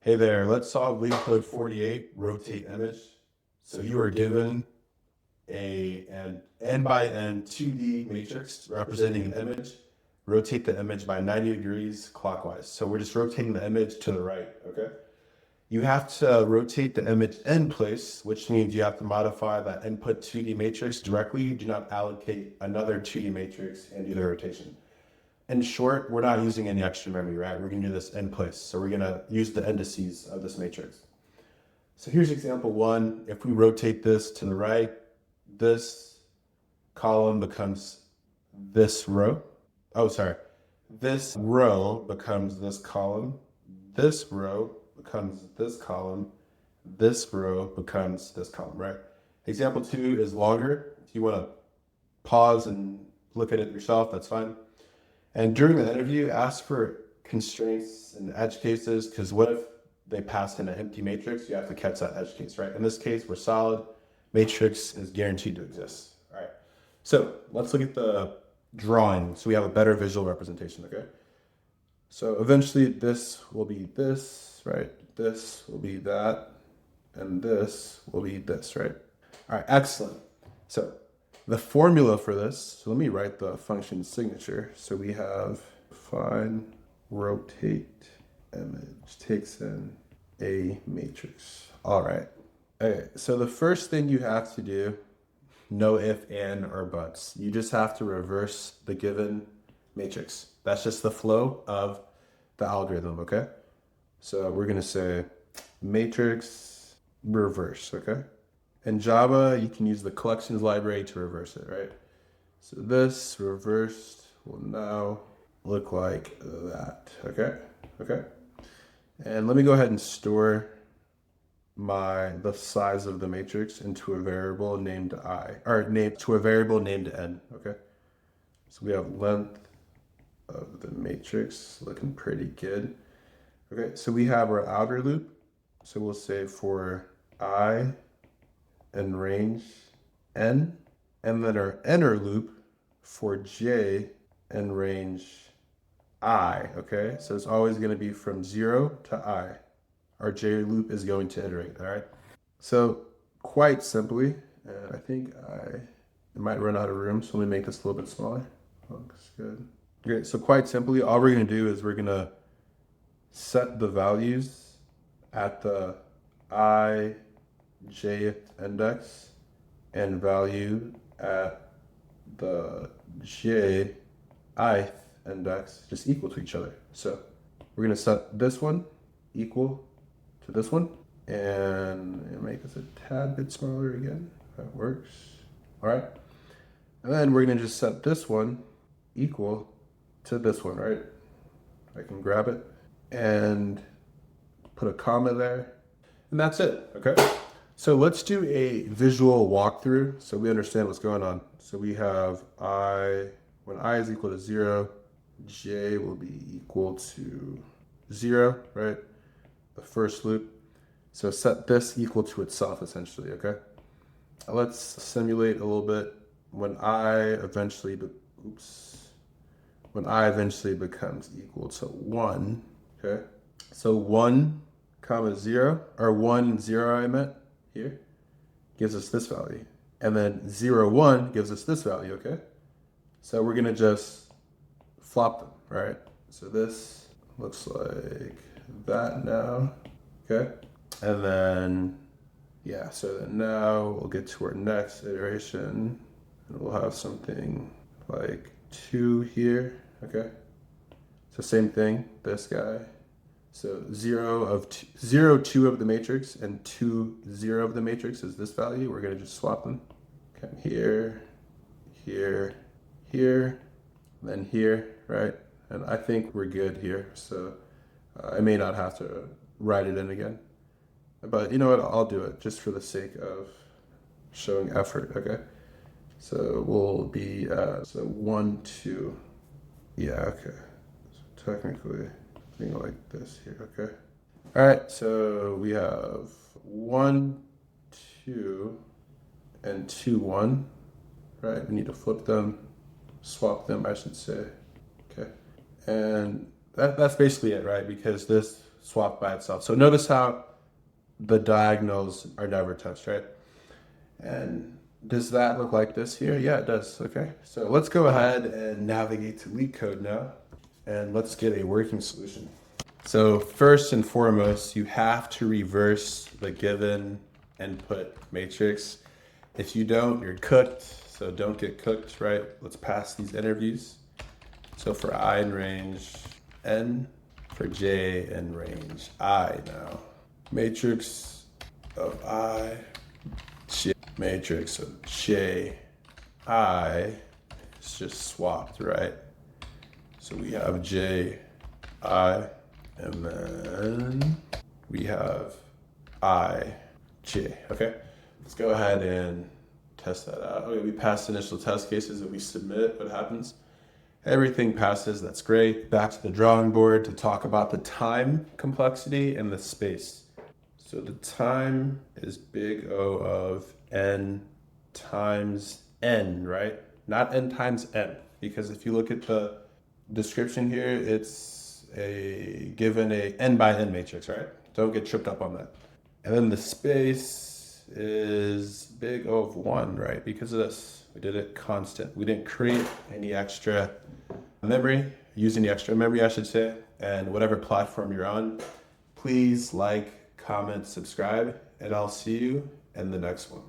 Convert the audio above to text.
Hey there, let's solve LeetCode 48, rotate image. So you are given an n by n 2D matrix representing an image. Rotate the image by 90 degrees clockwise. So we're just rotating the image to the right, okay? You have to rotate the image in place, which means you have to modify that input 2D matrix directly. You do not allocate another 2D matrix and do the rotation. In short, we're not using any extra memory, right? We're gonna do this in place. So we're gonna use the indices of this matrix. So here's example one. If we rotate this to the right, this column becomes this row. Oh, sorry. This row becomes this column. This row becomes this column. This row becomes this column, right? Example two is longer. If you wanna pause and look at it yourself, that's fine. And during the interview, ask for constraints and edge cases, because what if they pass in an empty matrix? You have to catch that edge case, right? In this case, we're solid. Matrix is guaranteed to exist. All right. So let's look at the drawing so we have a better visual representation, okay? So eventually this will be this, right? This will be that, and this will be this, right? All right, excellent. So the formula for this, so let me write the function signature. So we have find rotate image takes in a matrix. All right. Okay, so the first thing you have to do, no if, and, or buts. You just have to reverse the given matrix. That's just the flow of the algorithm, okay? So we're gonna say matrix reverse, okay? In Java, you can use the collections library to reverse it, right? So this reversed will now look like that, okay? Okay. And let me go ahead and store the size of the matrix into a variable named to a variable named n, okay? So we have length of the matrix looking pretty good. Okay, so we have our outer loop. So we'll say for I in range n, and then our inner loop for j in range I, okay? So it's always going to be from 0 to I. Our j loop is going to iterate, all right? So quite simply, and I think I might run out of room, so let me make this a little bit smaller. Looks good. Okay, so quite simply, all we're going to do is we're going to set the values at the I, jth index and value at the j ith index just equal to each other. So we're going to set this one equal to this one and make this a tad bit smaller again. That works. All right. And then we're going to just set this one equal to this one, right? I can grab it and put a comma there. And that's it, okay? So let's do a visual walkthrough so we understand what's going on. So we have when I is equal to 0, j will be equal to 0, right? The first loop. So set this equal to itself essentially, okay? Now let's simulate a little bit when I eventually becomes equal to 1, okay? So 1, 0, or 1, 0 I meant, here, gives us this value. And then 0, 1 gives us this value, okay? So we're gonna just flop them, right? So this looks like that now, okay? And then, yeah, so then now we'll get to our next iteration and we'll have something like 2 here, okay? So same thing, this guy. So 0, 2 of the matrix and 2, 0 of the matrix is this value. We're gonna just swap them. Come here, here, here, then here, right? And I think we're good here. So I may not have to write it in again. But you know what, I'll do it just for the sake of showing effort, okay? So we'll be, so 1, 2, yeah, okay. So technically, like this here, okay? All right, so we have 1, 2, and 2, 1, right? We need to flip them, swap them, I should say, okay? And that's basically it, right? Because this swapped by itself. So notice how the diagonals are never touched, right? And does that look like this here? Yeah, it does. Okay, so let's go ahead and navigate to LeetCode now, and let's get a working solution. So first and foremost, you have to reverse the given input matrix. If you don't, you're cooked. So don't get cooked, right? Let's pass these interviews. So for I in range N, for J in range I now. Matrix of I, J, matrix of J, I is just swapped, right? So we have J, I, and then we have I, J, okay? Let's go ahead and test that out. Okay, we passed initial test cases and we submit. What happens? Everything passes, that's great. Back to the drawing board to talk about the time complexity and the space. So the time is big O of N times N, right? Not N times N, because if you look at the description here, it's given a N by N matrix, right? Don't get tripped up on that. And then the space is big O of 1, right? Because of this, we did it constant. We didn't create any extra memory, use any extra memory, I should say. And whatever platform you're on, please like, comment, subscribe, and I'll see you in the next one.